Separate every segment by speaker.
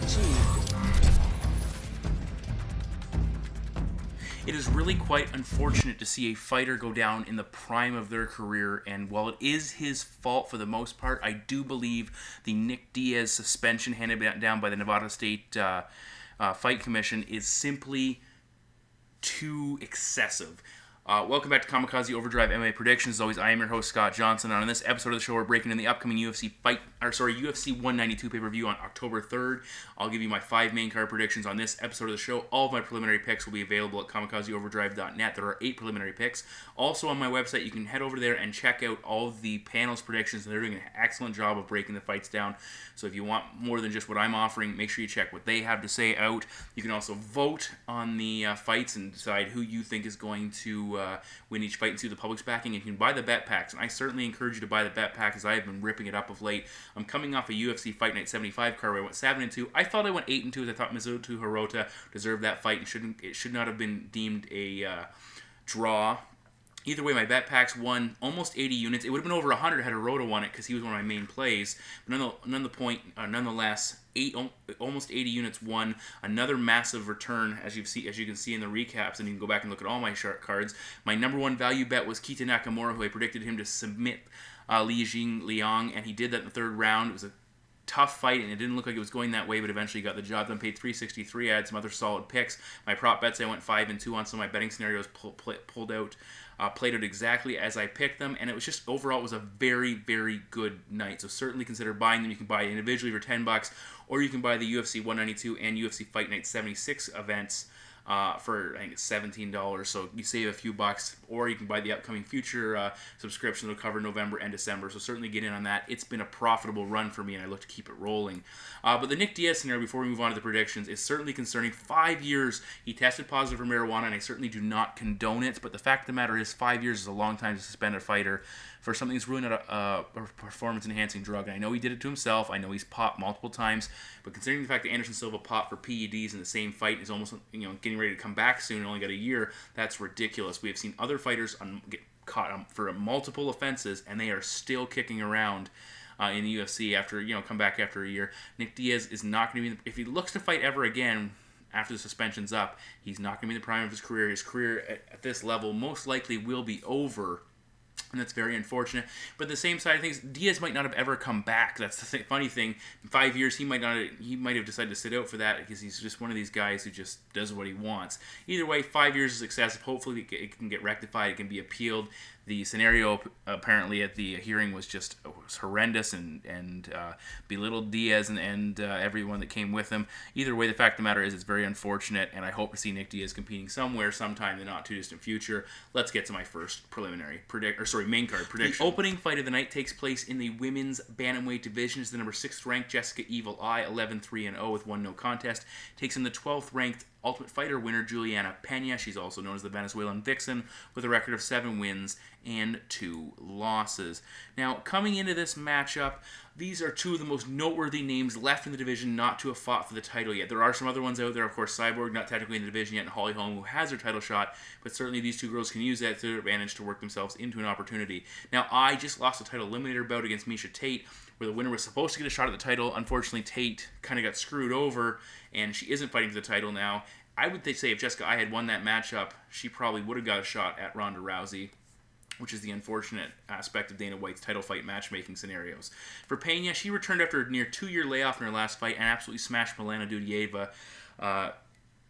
Speaker 1: achieved.
Speaker 2: It is really quite unfortunate to see a fighter go down in the prime of their career, and while it is his fault for the most part, I do believe the Nick Diaz suspension handed down by the Nevada State Fight Commission is simply too excessive. Welcome back to Kamikaze Overdrive MMA Predictions. As always, I am your host, Scott Johnson, and on this episode of the show, we're breaking in the upcoming UFC 192 pay-per-view on October 3rd. I'll give you my 5 main card predictions on this episode of the show. All of my preliminary picks will be available at kamikazeoverdrive.net. There are 8 preliminary picks. Also on my website, you can head over there and check out all of the panel's predictions. They're doing an excellent job of breaking the fights down. So if you want more than just what I'm offering, make sure you check what they have to say out. You can also vote on the fights and decide who you think is going to win each fight and see the public's backing. And you can buy the bet packs, and I certainly encourage you to buy the bet pack as I have been ripping it up of late. I'm coming off a UFC Fight Night 75 card where I went 7-2. I thought I went 8-2 as I thought Mizuto Hirota deserved that fight and it should not have been deemed a draw. Either way, my bet packs won almost 80 units. It would have been over 100 had Hirota won it because he was one of my main plays. But nonetheless, almost 80 units won. Another massive return, as you can see in the recaps, and you can go back and look at all my shark cards. My number one value bet was Kita Nakamura, who I predicted him to submit Li Jingliang, and he did that in the third round. It was a tough fight, and it didn't look like it was going that way, but eventually got the job done. Paid $363. I had some other solid picks. My prop bets, I went 5-2 on some of my betting scenarios, played out exactly as I picked them, and it was just overall it was a very, very good night. So certainly consider buying them. You can buy individually for $10, or you can buy the UFC 192 and UFC Fight Night 76 events for I think it's $17, so you save a few bucks, or you can buy the upcoming future subscription that'll cover November and December, so certainly get in on that. It's been a profitable run for me, and I look to keep it rolling. But the Nick Diaz scenario, before we move on to the predictions, is certainly concerning. 5 years, he tested positive for marijuana, and I certainly do not condone it, but the fact of the matter is 5 years is a long time to suspend a fighter for something that's ruined a performance-enhancing drug. And I know he did it to himself. I know he's popped multiple times. But considering the fact that Anderson Silva popped for PEDs in the same fight, is almost getting ready to come back soon and only got a year, that's ridiculous. We have seen other fighters get caught for multiple offenses, and they are still kicking around in the UFC after come back after a year. Nick Diaz is not going to be if he looks to fight ever again after the suspension's up, he's not going to be in the prime of his career. His career at this level most likely will be over. And that's very unfortunate. But at the same side of things, Diaz might not have ever come back. That's the funny thing. In 5 years, he might have decided to sit out for that because he's just one of these guys who just does what he wants. Either way, 5 years is excessive. Hopefully, it can get rectified. It can be appealed. The scenario apparently at the hearing was horrendous and belittled Diaz and everyone that came with him. Either way, the fact of the matter is it's very unfortunate, and I hope to see Nick Diaz competing somewhere sometime in the not too distant future. Let's get to my first main card prediction. The opening fight of the night takes place in the women's bantamweight division. It's the number 6th ranked Jessica Evil Eye, 11-3-0 with 1 no contest. Takes in the 12th ranked Ultimate Fighter winner Julianna Pena. She's also known as the Venezuelan Vixen, with a record of 7 wins and 2 losses. Now, coming into this matchup, these are 2 of the most noteworthy names left in the division not to have fought for the title yet. There are some other ones out there, of course, Cyborg, not technically in the division yet, and Holly Holm, who has her title shot, but certainly these 2 girls can use that to their advantage to work themselves into an opportunity. Now, I just lost a title eliminator bout against Miesha Tate, where the winner was supposed to get a shot at the title. Unfortunately, Tate kind of got screwed over, and she isn't fighting for the title now. I would say if Jessica Eye had won that matchup, she probably would have got a shot at Ronda Rousey, which is the unfortunate aspect of Dana White's title fight matchmaking scenarios. For Pena, she returned after a near 2-year layoff in her last fight and absolutely smashed Milena Dudieva.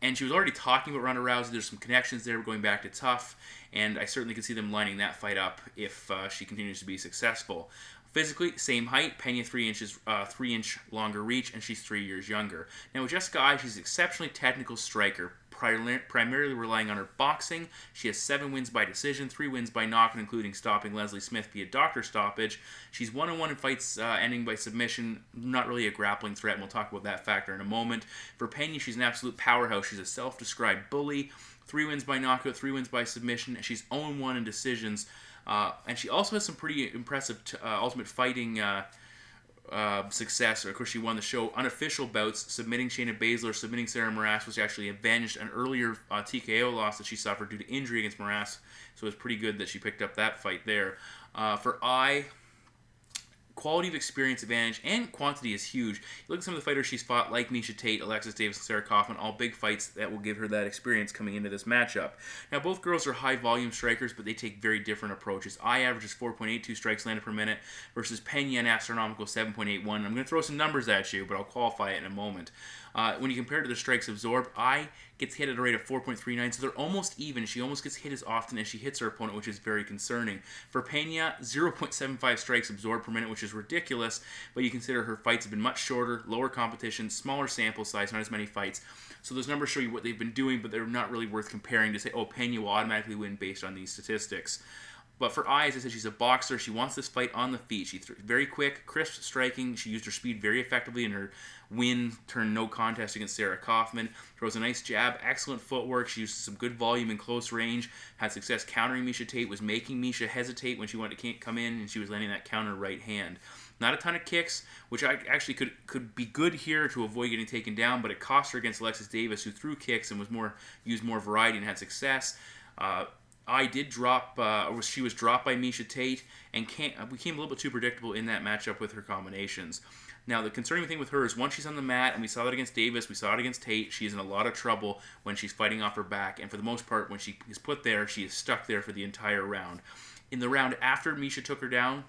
Speaker 2: And she was already talking about Ronda Rousey. There's some connections there going back to Tough, and I certainly could see them lining that fight up if she continues to be successful. Physically, same height, Pena 3-inch longer reach, and she's 3 years younger. Now with Jessica Eye, she's an exceptionally technical striker, primarily relying on her boxing. She has 7 wins by decision, 3 wins by knockout, including stopping Leslie Smith via doctor stoppage. She's 1-1 in fights ending by submission, not really a grappling threat, and we'll talk about that factor in a moment. For Pena, she's an absolute powerhouse. She's a self-described bully, 3 wins by knockout, 3 wins by submission, and she's 0-1 in decisions. And she also has some pretty impressive Ultimate Fighting success. Of course, she won the show unofficial bouts, submitting Shayna Baszler, submitting Sarah Moras, which actually avenged an earlier TKO loss that she suffered due to injury against Moras. So it was pretty good that she picked up that fight there. For Eye, quality of experience advantage and quantity is huge. You look at some of the fighters she's fought, like Miesha Tate, Alexis Davis, and Sarah Kaufman, all big fights that will give her that experience coming into this matchup. Now, both girls are high-volume strikers, but they take very different approaches. I averages 4.82 strikes landed per minute versus Pena, an astronomical 7.81. I'm going to throw some numbers at you, but I'll qualify it in a moment. When you compare to the strikes absorbed, I gets hit at a rate of 4.39, so they're almost even. She almost gets hit as often as she hits her opponent, which is very concerning. For Pena, 0.75 strikes absorbed per minute, which is ridiculous, but you consider her fights have been much shorter, lower competition, smaller sample size, not as many fights. So those numbers show you what they've been doing, but they're not really worth comparing to say, oh, Pena will automatically win based on these statistics. But for I, as I said, she's a boxer. She wants this fight on the feet. She's very quick, crisp striking. She used her speed very effectively in her win, turned no contest against Sarah Kaufman. Throws a nice jab, excellent footwork. She used some good volume in close range. Had success countering Miesha Tate, was making Miesha hesitate when she wanted to come in, and she was landing that counter right hand. Not a ton of kicks, which I actually could be good here to avoid getting taken down, but it cost her against Alexis Davis, who threw kicks and used more variety and had success. I did drop, she was dropped by Miesha Tate, and became a little bit too predictable in that matchup with her combinations. Now, the concerning thing with her is once she's on the mat, and we saw that against Davis, we saw it against Tate, she's in a lot of trouble when she's fighting off her back, and for the most part, when she is put there, she is stuck there for the entire round. In the round after Miesha took her down,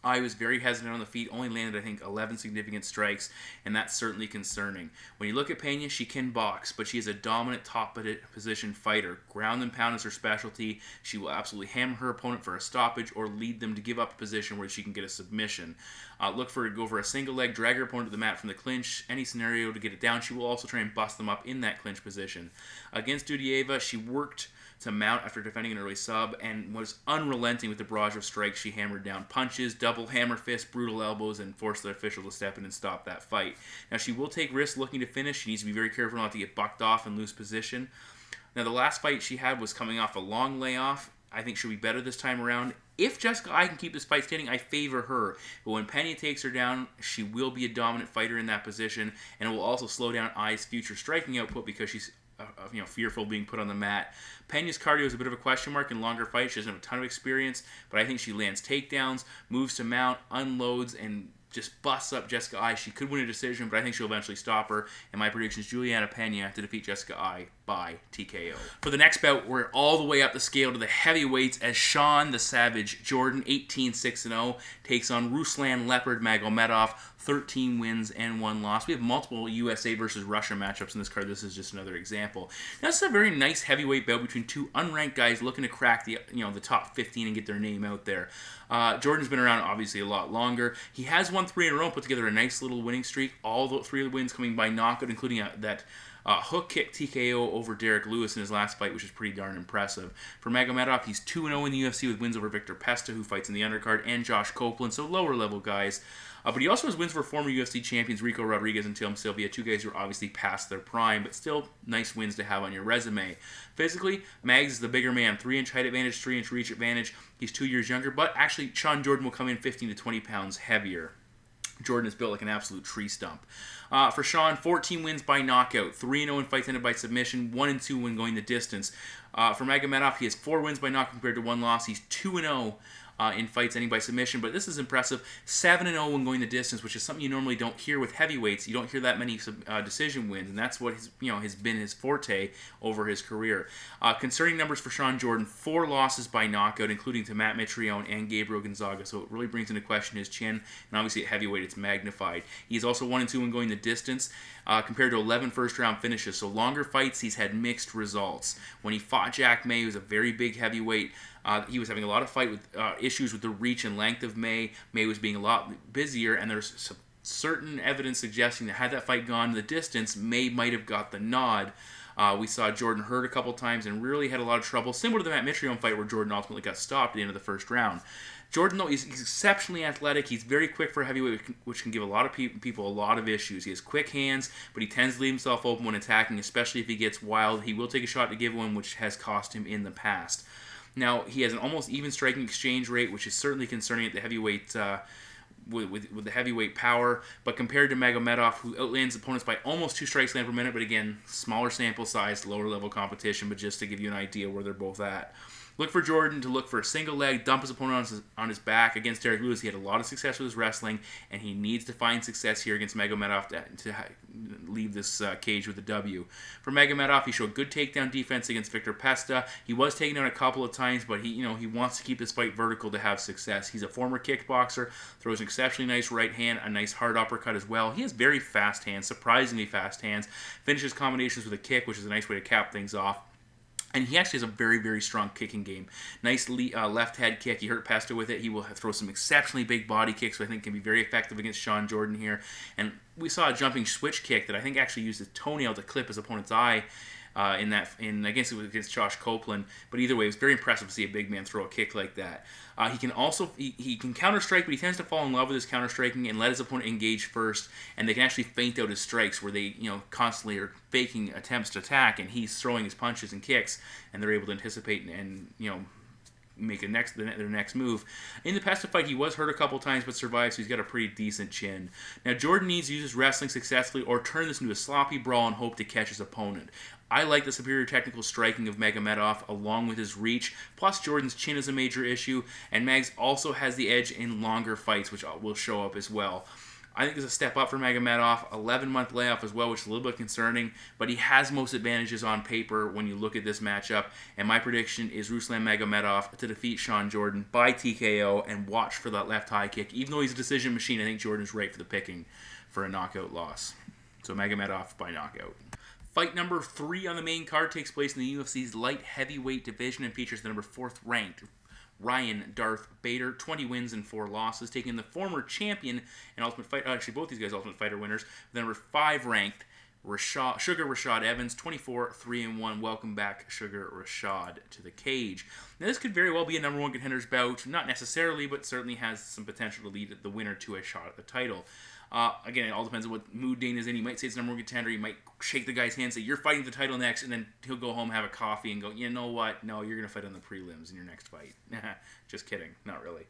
Speaker 2: I was very hesitant on the feet, only landed, I think, 11 significant strikes, and that's certainly concerning. When you look at Pena, she can box, but she is a dominant top position fighter. Ground and pound is her specialty. She will absolutely hammer her opponent for a stoppage or lead them to give up a position where she can get a submission. Look for her to go for a single leg, drag her opponent to the mat from the clinch, any scenario to get it down. She will also try and bust them up in that clinch position. Against Dudieva, she worked to mount after defending an early sub and was unrelenting with the barrage of strikes she hammered down. Punches, double hammer fists, brutal elbows, and forced the official to step in and stop that fight. Now, she will take risks looking to finish. She needs to be very careful not to get bucked off and lose position. Now, the last fight she had was coming off a long layoff. I think she'll be better this time around. If Jessica Eye can keep this fight standing, I favor her. But when Pena takes her down, she will be a dominant fighter in that position, and it will also slow down Eye's future striking output because she's fearful of being put on the mat. Pena's cardio is a bit of a question mark in longer fights. She doesn't have a ton of experience, but I think she lands takedowns, moves to mount, unloads, and just busts up Jessica Eye. She could win a decision, but I think she'll eventually stop her. And my prediction is Julianna Pena to defeat Jessica Eye by TKO. For the next bout, we're all the way up the scale to the heavyweights as Shawn the Savage Jordan, 18-6-0, takes on Ruslan Leopard Magomedov, 13 wins and 1 loss. We have multiple USA versus Russia matchups in this card. This is just another example. Now, this is a very nice heavyweight bout between two unranked guys looking to crack the top 15 and get their name out there. Jordan's been around obviously a lot longer. He has won 3 in a row, put together a nice little winning streak. All the 3 wins coming by knockout, including that hook kick TKO over Derrick Lewis in his last fight, which is pretty darn impressive. For Magomedov, he's 2-0 in the UFC with wins over Viktor Pesta, who fights in the undercard, and Josh Copeland, so lower level guys. But he also has wins for former UFC champions Rico Rodriguez and Tim Sylvia, 2 guys who are obviously past their prime, but still nice wins to have on your resume. Physically, Mags is the bigger man, 3-inch height advantage, 3-inch reach advantage. He's 2 years younger, but actually Shawn Jordan will come in 15 to 20 pounds heavier. Jordan is built like an absolute tree stump. For Shawn, 14 wins by knockout, 3-0 in fights ended by submission, 1-2 when going the distance. For Magomedov, he has 4 wins by knockout compared to 1 loss. He's 2-0 in fights ending by submission, but this is impressive. 7-0 when going the distance, which is something you normally don't hear with heavyweights. You don't hear that many decision wins, and that's what has been his forte over his career. Concerning numbers for Shawn Jordan, 4 losses by knockout, including to Matt Mitrione and Gabriel Gonzaga, so it really brings into question his chin, and obviously at heavyweight it's magnified. He's also 1-2 when going the distance, compared to 11 first-round finishes, so longer fights he's had mixed results. When he fought Jack May, he was a very big heavyweight. He was having a lot of fight with issues with the reach and length of May. May was being a lot busier, and there's some certain evidence suggesting that had that fight gone the distance, May might have got the nod. We saw Jordan hurt a couple times and really had a lot of trouble, similar to the Matt Mitrione fight where Jordan ultimately got stopped at the end of the first round. Jordan, though, he's exceptionally athletic. He's very quick for a heavyweight, which can give a lot of people a lot of issues. He has quick hands, but he tends to leave himself open when attacking, especially if he gets wild. He will take a shot to give one, which has cost him in the past. Now, he has an almost even striking exchange rate, which is certainly concerning at the heavyweight with the heavyweight power. But compared to Magomedov, who outlands opponents by almost 2 strikes land per minute, but again, smaller sample size, lower level competition, but just to give you an idea where they're both at. Look for Jordan to look for a single leg, dump his opponent on his back. Against Derrick Lewis, he had a lot of success with his wrestling, and he needs to find success here against Magomedov to leave this cage with a W. For Magomedov, he showed good takedown defense against Viktor Pesta. He was taken down a couple of times, but he wants to keep this fight vertical to have success. He's a former kickboxer, throws an exceptionally nice right hand, a nice hard uppercut as well. He has very fast hands, surprisingly fast hands. Finishes combinations with a kick, which is a nice way to cap things off. And he actually has a very, very strong kicking game. Nice left head kick. He hurt Pesta with it. He will throw some exceptionally big body kicks, so I think can be very effective against Shawn Jordan here. And we saw a jumping switch kick that I think actually used his toenail to clip his opponent's eye. I guess it was against Josh Copeland, but either way, it was very impressive to see a big man throw a kick like that. He can also he can counter strike, but he tends to fall in love with his counter striking and let his opponent engage first, and they can actually feint out his strikes where they constantly are faking attempts to attack, and he's throwing his punches and kicks, and they're able to anticipate and make their next move. In the Pesta fight, he was hurt a couple times but survived, so he's got a pretty decent chin. Now, Jordan needs to use his wrestling successfully or turn this into a sloppy brawl and hope to catch his opponent. I like the superior technical striking of Magomedov along with his reach, plus Jordan's chin is a major issue, and Mags also has the edge in longer fights, which will show up as well. I think there's a step up for Magomedov, 11-month layoff as well, which is a little bit concerning, but he has most advantages on paper when you look at this matchup, and my prediction is Ruslan Magomedov to defeat Shawn Jordan by TKO and watch for that left high kick. Even though he's a decision machine, I think Jordan's right for the picking for a knockout loss. So Magomedov by knockout. Fight number 3 on the main card takes place in the UFC's light heavyweight division and features the number 4th ranked Ryan Darth Bader, 20 wins and 4 losses, taking the former champion and Ultimate Fighter, actually both these guys Ultimate Fighter winners, the number 5 ranked Rashad Evans, 24-3-1. Welcome back, Sugar Rashad, to the cage. Now, this could very well be a number 1 contender's bout. Not necessarily, but certainly has some potential to lead the winner to a shot at the title. Again, it all depends on what mood Dana's in. He might say it's number 1 contender. He might shake the guy's hand, say, you're fighting the title next, and then he'll go home, have a coffee, and go, you know what? No, you're going to fight on the prelims in your next fight. Just kidding. Not really.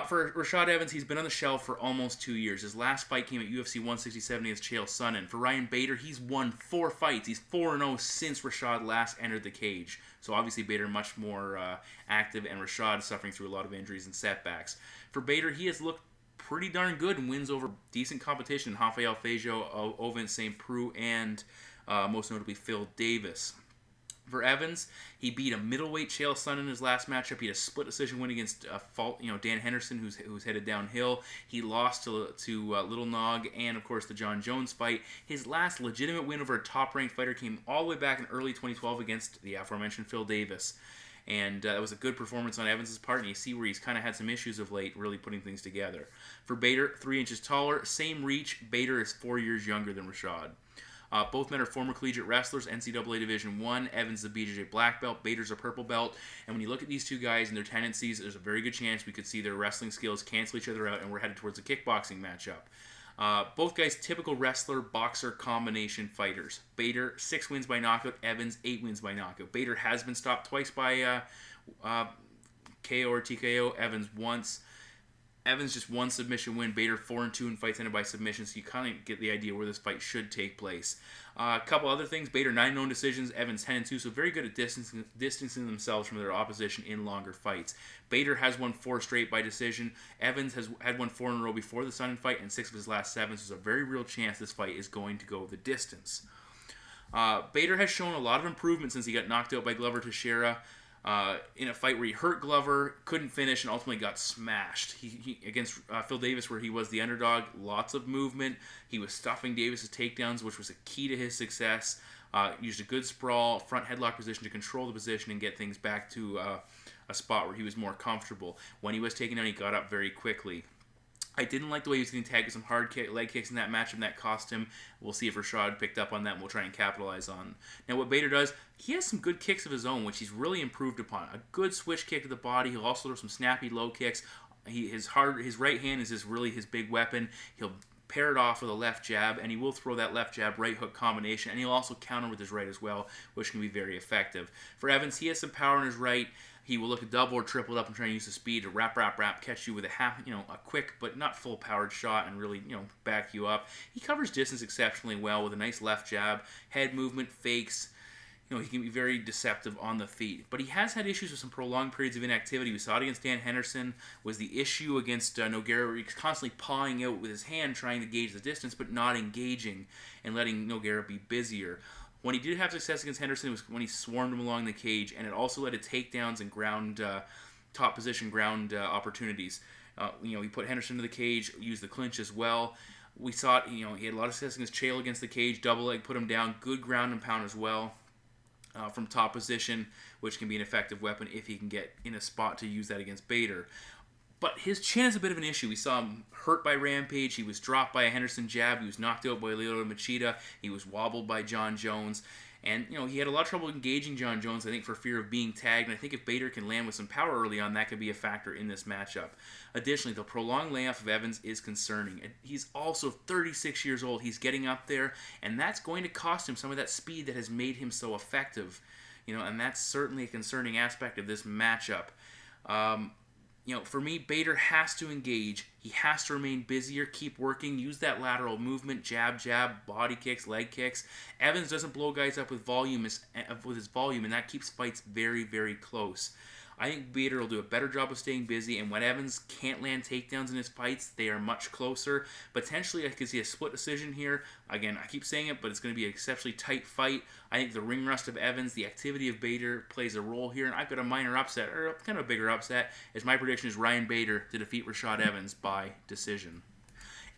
Speaker 2: For Rashad Evans, he's been on the shelf for almost 2 years. His last fight came at UFC 167 against Chael Sonnen. For Ryan Bader, he's won 4 fights. He's 4-0 since Rashad last entered the cage. So obviously Bader much more active, and Rashad suffering through a lot of injuries and setbacks. For Bader, he has looked pretty darn good and wins over decent competition. Rafael Feijo, Ovince St. Preux, and most notably Phil Davis. For Evans, he beat a middleweight Chael Sonnen in his last matchup. He had a split decision win against Dan Henderson, who's headed downhill. He lost to Little Nog and, of course, the John Jones fight. His last legitimate win over a top-ranked fighter came all the way back in early 2012 against the aforementioned Phil Davis. And that was a good performance on Evans' part, and you see where he's kind of had some issues of late, really putting things together. For Bader, 3 inches taller, same reach. Bader is 4 years younger than Rashad. Both men are former collegiate wrestlers, NCAA Division I. Evans is a BJJ black belt, Bader's a purple belt. And when you look at these two guys and their tendencies, there's a very good chance we could see their wrestling skills cancel each other out, and we're headed towards a kickboxing matchup. Both guys typical wrestler-boxer combination fighters. Bader, 6 wins by knockout. Evans, 8 wins by knockout. Bader has been stopped twice by KO or TKO. Evans once. Evans just 1 submission win. Bader 4-2 in fights ended by submission. So you kind of get the idea where this fight should take place. A couple other things. Bader 9 known decisions. Evans 10-2. So very good at distancing themselves from their opposition in longer fights. Bader has won 4 straight by decision. Evans has had won 4 in a row before the Sonnen fight and 6 of his last 7. So there's a very real chance this fight is going to go the distance. Bader has shown a lot of improvement since he got knocked out by Glover Teixeira. In a fight where he hurt Glover, couldn't finish, and ultimately got smashed. He against Phil Davis, where he was the underdog, lots of movement. He was stuffing Davis's takedowns, which was a key to his success. Used a good sprawl, front headlock position to control the position and get things back to a spot where he was more comfortable. When he was taken down, he got up very quickly. I didn't like the way he was getting tagged with some hard leg kicks in that matchup, and that cost him. We'll see if Rashad picked up on that, and we'll try and capitalize on. Now, what Bader does, he has some good kicks of his own, which he's really improved upon. A good switch kick to the body. He'll also throw some snappy low kicks. His right hand is his big weapon. He'll pair it off with a left jab, and he will throw that left jab right hook combination, and he'll also counter with his right as well, which can be very effective. For Evans, he has some power in his right. He will look at double or triple up and try and use the speed to wrap, catch you with a quick but not full powered shot and really, back you up. He covers distance exceptionally well with a nice left jab, head movement, fakes. he can be very deceptive on the feet. But he has had issues with some prolonged periods of inactivity. We saw it against Dan Henderson, was the issue against Nogueira, where he's constantly pawing out with his hand, trying to gauge the distance, but not engaging and letting Nogueira be busier. When he did have success against Henderson, it was when he swarmed him along the cage, and it also led to takedowns and top position ground opportunities. He put Henderson to the cage, used the clinch as well. We saw it, he had a lot of success against Chael against the cage, double leg, put him down, good ground and pound as well. From top position, which can be an effective weapon if he can get in a spot to use that against Bader. But his chin is a bit of an issue. We saw him hurt by Rampage. He was dropped by a Henderson jab. He was knocked out by Lyoto Machida. He was wobbled by Jon Jones. And, he had a lot of trouble engaging Jon Jones, I think, for fear of being tagged. And I think if Bader can land with some power early on, that could be a factor in this matchup. Additionally, the prolonged layoff of Evans is concerning. He's also 36 years old. He's getting up there, and that's going to cost him some of that speed that has made him so effective. And that's certainly a concerning aspect of this matchup. For me, Bader has to engage. He has to remain busier, keep working, use that lateral movement, jab, body kicks, leg kicks. Evans doesn't blow guys up with his volume, and that keeps fights very, very close. I think Bader will do a better job of staying busy, and when Evans can't land takedowns in his fights, they are much closer. Potentially, I could see a split decision here. Again, I keep saying it, but it's going to be an exceptionally tight fight. I think the ring rust of Evans, the activity of Bader plays a role here, and I've got a minor upset, or kind of a bigger upset, as my prediction is Ryan Bader to defeat Rashad Evans by decision.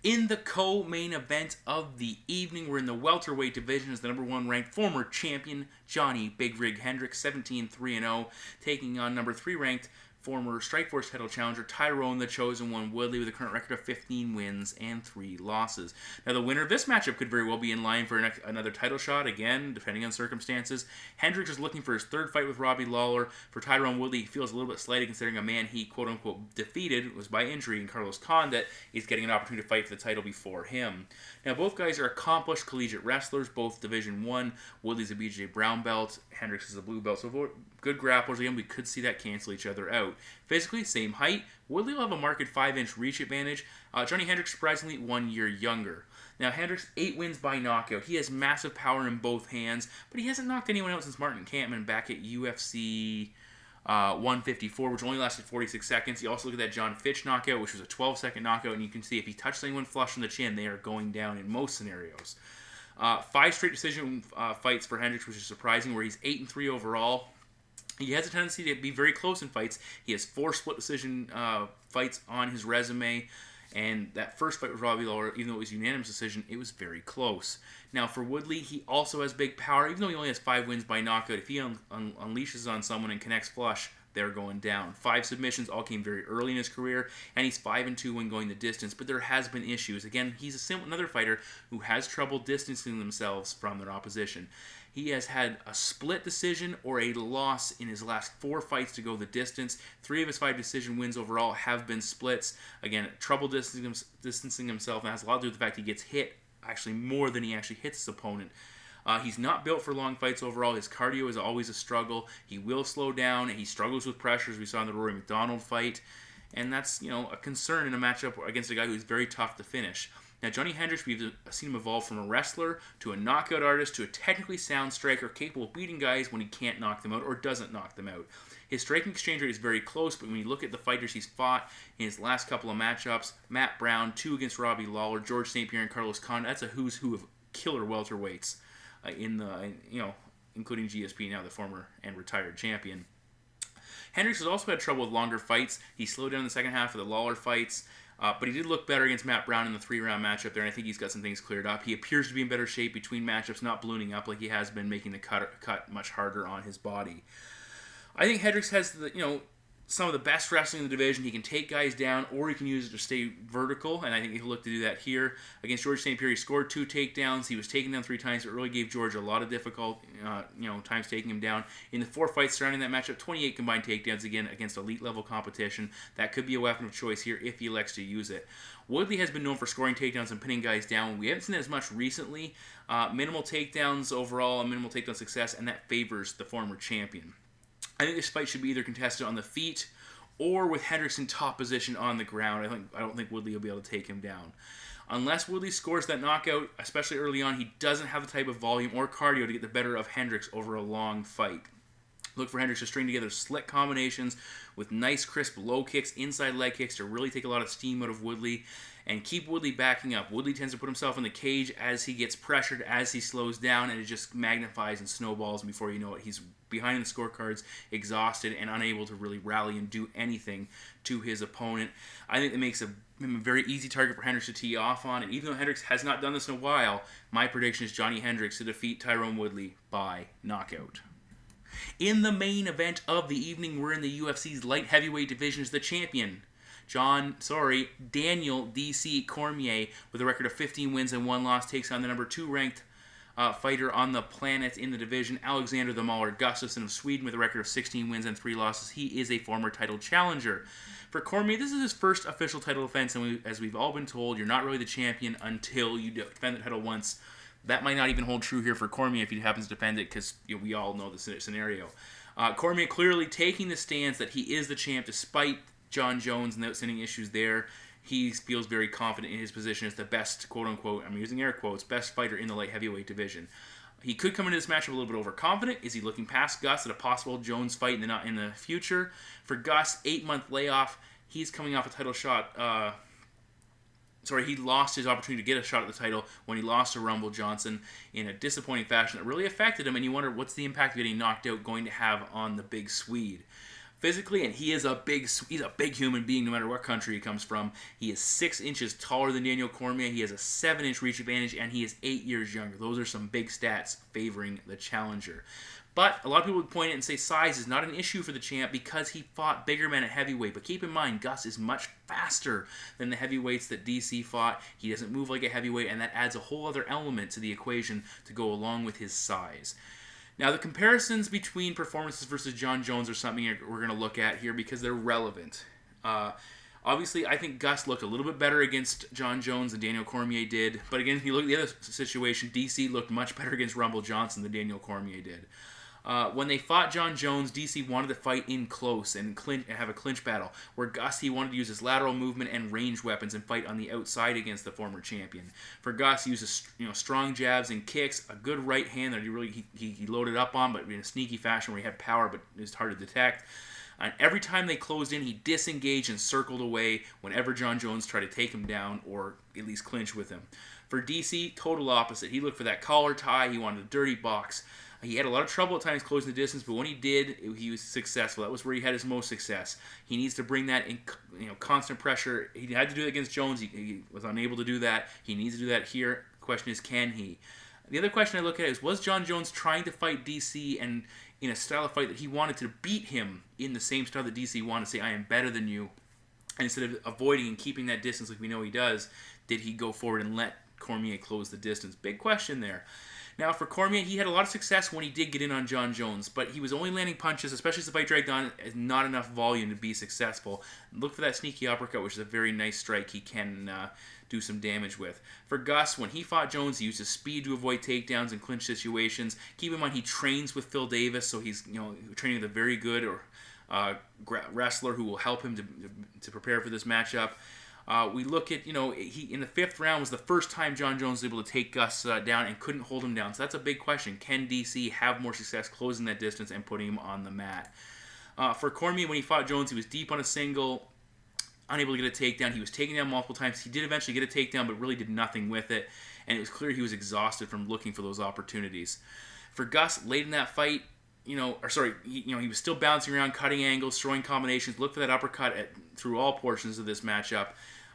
Speaker 2: In the co-main event of the evening, we're in the welterweight division as the number 1 ranked former champion, Johny Big Rig Hendricks, 17-3-0, taking on number 3 ranked former Strikeforce title challenger, Tyron, the Chosen One, Woodley, with a current record of 15 wins and 3 losses. Now, the winner of this matchup could very well be in line for another title shot, again, depending on circumstances. Hendricks is looking for his 3rd fight with Robbie Lawler. For Tyron Woodley, he feels a little bit slighted considering a man he, quote-unquote, defeated was by injury in Carlos Condit. He's getting an opportunity to fight for the title before him. Now, both guys are accomplished collegiate wrestlers, both Division 1. Woodley's a BJ Brown belt, Hendricks is a blue belt, so good grapplers. Again, we could see that cancel each other out. Physically, same height. Woodley will have a marked 5-inch reach advantage. Johny Hendricks, surprisingly, 1 year younger. Now, Hendricks, 8 wins by knockout. He has massive power in both hands, but he hasn't knocked anyone out since Martin Kampmann back at UFC 154, which only lasted 46 seconds. You also look at that John Fitch knockout, which was a 12-second knockout, and you can see if he touches anyone flush in the chin, they are going down in most scenarios. 5 straight decision fights for Hendricks, which is surprising, where he's 8-3 overall. He has a tendency to be very close in fights. He has 4 split decision fights on his resume. And that first fight with Robbie Lawler, even though it was a unanimous decision, it was very close. Now, for Woodley, he also has big power. Even though he only has 5 wins by knockout, if he unleashes on someone and connects flush, they're going down. 5 submissions all came very early in his career, and he's 5-2 when going the distance. But there has been issues. Again, he's another fighter who has trouble distancing themselves from their opposition. He has had a split decision or a loss in his last 4 fights to go the distance. 3 of his 5 decision wins overall have been splits. Again, trouble distancing himself, and has a lot to do with the fact he gets hit actually more than he actually hits his opponent. He's not built for long fights overall. His cardio is always a struggle. He will slow down. He struggles with pressure, as we saw in the Rory McDonald fight. And that's, a concern in a matchup against a guy who's very tough to finish. Now, Johny Hendricks, we've seen him evolve from a wrestler to a knockout artist to a technically sound striker capable of beating guys when he can't knock them out or doesn't knock them out. His striking exchange rate is very close, but when you look at the fighters he's fought in his last couple of matchups, Matt Brown, 2 against Robbie Lawler, George St. Pierre, and Carlos Condit, that's a who's who of killer welterweights, including GSP, now the former and retired champion. Hendricks has also had trouble with longer fights. He slowed down in the second half of the Lawler fights. But he did look better against Matt Brown in the 3-round matchup there, and I think he's got some things cleared up. He appears to be in better shape between matchups, not ballooning up like he has been, making the cut much harder on his body. I think Hendricks has some of the best wrestling in the division. He can take guys down, or he can use it to stay vertical, and I think he'll look to do that here. Against George St. Pierre, he scored 2 takedowns. He was taken down 3 times. It really gave George a lot of difficult, times taking him down. In the 4 fights surrounding that matchup, 28 combined takedowns, again, against elite-level competition. That could be a weapon of choice here if he elects to use it. Woodley has been known for scoring takedowns and pinning guys down. We haven't seen that as much recently. Minimal takedowns overall, minimal takedown success, and that favors the former champion. I think this fight should be either contested on the feet or with Hendricks in top position on the ground. I don't think Woodley will be able to take him down. Unless Woodley scores that knockout, especially early on, he doesn't have the type of volume or cardio to get the better of Hendricks over a long fight. Look for Hendricks to string together slick combinations with nice, crisp low kicks, inside leg kicks to really take a lot of steam out of Woodley and keep Woodley backing up. Woodley tends to put himself in the cage as he gets pressured, as he slows down, and it just magnifies and snowballs. And before you know it, he's behind the scorecards, exhausted, and unable to really rally and do anything to his opponent. I think it makes him a very easy target for Hendricks to tee off on. And even though Hendricks has not done this in a while, my prediction is Johny Hendricks to defeat Tyron Woodley by knockout. In the main event of the evening, we're in the UFC's light heavyweight division as the champion, Daniel DC Cormier, with a record of 15 wins and 1 loss, takes on the number 2 ranked fighter on the planet in the division, Alexander the Mauler Gustafsson of Sweden, with a record of 16 wins and 3 losses. He is a former title challenger. For Cormier, this is his first official title defense, and as we've all been told, you're not really the champion until you defend the title once. That might not even hold true here for Cormier if he happens to defend it, because we all know the scenario. Cormier clearly taking the stance that he is the champ despite Jon Jones and the outstanding issues there. He feels very confident in his position as the best, quote-unquote, I'm using air quotes, best fighter in the light heavyweight division. He could come into this matchup a little bit overconfident. Is he looking past Gus at a possible Jones fight in the future? For Gus, 8-month layoff. He's coming off a title shot. He lost his opportunity to get a shot at the title when he lost to Rumble Johnson in a disappointing fashion that really affected him, and you wonder what's the impact of getting knocked out going to have on the big Swede. Physically, and he's a big human being no matter what country he comes from. He is 6 inches taller than Daniel Cormier. He has a 7-inch reach advantage, and he is 8 years younger. Those are some big stats favoring the challenger. But a lot of people would point it and say size is not an issue for the champ because he fought bigger men at heavyweight. But keep in mind, Gus is much faster than the heavyweights that DC fought. He doesn't move like a heavyweight, and that adds a whole other element to the equation to go along with his size. Now, the comparisons between performances versus Jon Jones are something we're going to look at here because they're relevant. Obviously, I think Gus looked a little bit better against Jon Jones than Daniel Cormier did. But again, if you look at the other situation, DC looked much better against Rumble Johnson than Daniel Cormier did. When they fought Jon Jones, DC wanted to fight in close and have a clinch battle, where Gus, he wanted to use his lateral movement and range weapons and fight on the outside against the former champion. For Gus, he uses strong jabs and kicks, a good right hand that he loaded up on, but in a sneaky fashion where he had power but it was hard to detect. And every time they closed in, he disengaged and circled away whenever Jon Jones tried to take him down or at least clinch with him. For DC, total opposite. He looked for that collar tie. He wanted a dirty box. He had a lot of trouble at times closing the distance, but when he did, he was successful. That was where he had his most success. He needs to bring that in, constant pressure. He had to do it against Jones. He was unable to do that. He needs to do that here. The question is, can he? The other question I look at is, was Jon Jones trying to fight DC and in a style of fight that he wanted to beat him in the same style that DC wanted to say, I am better than you? And instead of avoiding and keeping that distance like we know he does, did he go forward and let Cormier close the distance? Big question there. Now, for Cormier, he had a lot of success when he did get in on Jon Jones, but he was only landing punches, especially as the fight dragged on, not enough volume to be successful. Look for that sneaky uppercut, which is a very nice strike he can do some damage with. For Gus, when he fought Jones, he used his speed to avoid takedowns and clinch situations. Keep in mind, he trains with Phil Davis, so he's training with a very good wrestler who will help him to prepare for this matchup. We look at, he in the 5th round was the first time Jon Jones was able to take Gus down and couldn't hold him down. So that's a big question. Can DC have more success closing that distance and putting him on the mat? For Cormier, when he fought Jones, he was deep on a single, unable to get a takedown. He was taken down multiple times. He did eventually get a takedown, but really did nothing with it. And it was clear he was exhausted from looking for those opportunities. For Gus, late in that fight, he was still bouncing around, cutting angles, throwing combinations. Look for that uppercut through all portions of this matchup.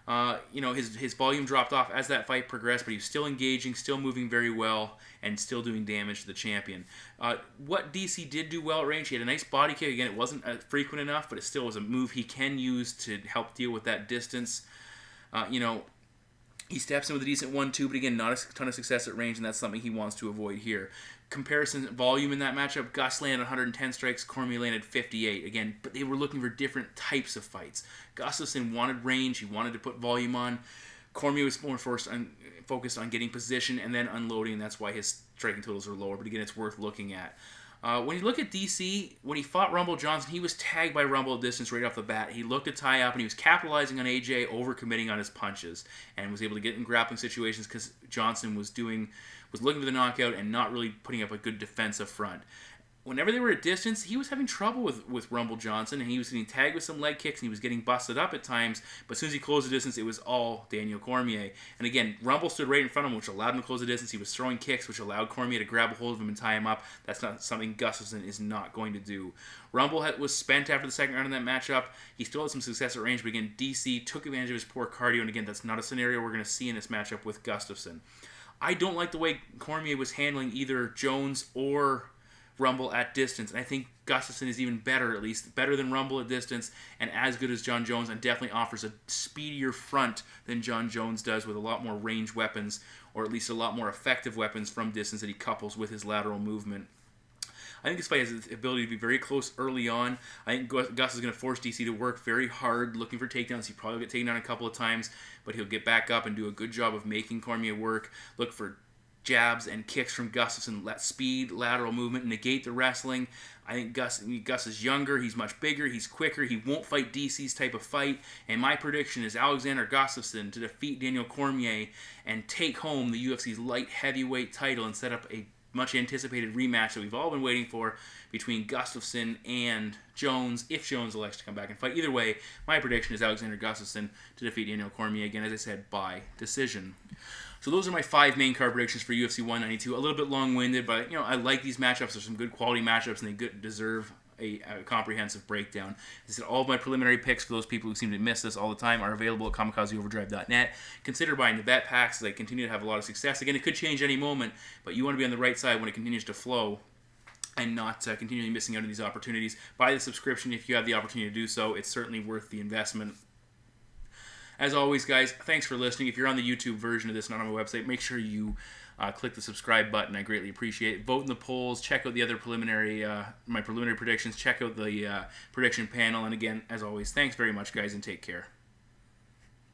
Speaker 2: His volume dropped off as that fight progressed, but he was still engaging, still moving very well, and still doing damage to the champion. What DC did do well at range, he had a nice body kick. Again, it wasn't frequent enough, but it still was a move he can use to help deal with that distance. He steps in with a decent 1-2, but again, not a ton of success at range, and that's something he wants to avoid here. Comparison volume in that matchup, Gus landed 110 strikes, Cormier landed 58. Again, but they were looking for different types of fights. Gustafsson wanted range, he wanted to put volume on. Cormier was more focused on getting position and then unloading, and that's why his striking totals are lower. But again, it's worth looking at. When you look at DC, when he fought Rumble Johnson, he was tagged by Rumble at distance right off the bat. He looked to tie up, and he was capitalizing on AJ, overcommitting on his punches, and was able to get in grappling situations because Johnson was looking for the knockout and not really putting up a good defensive front. Whenever they were at distance, he was having trouble with Rumble Johnson, and he was getting tagged with some leg kicks, and he was getting busted up at times, but as soon as he closed the distance, it was all Daniel Cormier. And again, Rumble stood right in front of him, which allowed him to close the distance. He was throwing kicks, which allowed Cormier to grab a hold of him and tie him up. That's not something Gustafsson is not going to do. Rumble was spent after the second round in that matchup. He still had some success at range, but again, DC took advantage of his poor cardio, and again, that's not a scenario we're going to see in this matchup with Gustafsson. I don't like the way Cormier was handling either Jones or Rumble at distance, and I think Gustafsson is even better, at least better than Rumble at distance, and as good as Jon Jones, and definitely offers a speedier front than Jon Jones does, with a lot more range weapons, or at least a lot more effective weapons from distance that he couples with his lateral movement. I think this fight has the ability to be very close early on. I think Gus is going to force DC to work very hard, looking for takedowns. He probably will get taken down a couple of times, but he'll get back up and do a good job of making Cormier work. Look for jabs and kicks from Gustafsson, let speed, lateral movement, negate the wrestling. I think Gus is younger, he's much bigger, he's quicker, he won't fight DC's type of fight, and my prediction is Alexander Gustafsson to defeat Daniel Cormier and take home the UFC's light heavyweight title and set up a much anticipated rematch that we've all been waiting for between Gustafsson and Jones, if Jones elects to come back and fight. Either way, my prediction is Alexander Gustafsson to defeat Daniel Cormier, again, as I said, by decision. So those are my 5 main card predictions for UFC 192. A little bit long-winded, but I like these matchups. There's some good quality matchups, and they deserve a comprehensive breakdown. As I said, all of my preliminary picks for those people who seem to miss this all the time are available at kamikazeoverdrive.net. Consider buying the bet packs as they continue to have a lot of success. Again, it could change any moment, but you want to be on the right side when it continues to flow and not continually missing out on these opportunities. Buy the subscription if you have the opportunity to do so. It's certainly worth the investment. As always, guys, thanks for listening. If you're on the YouTube version of this, not on my website, make sure you click the subscribe button. I greatly appreciate it. Vote in the polls. Check out the other my preliminary predictions. Check out the prediction panel. And again, as always, thanks very much, guys, and take care.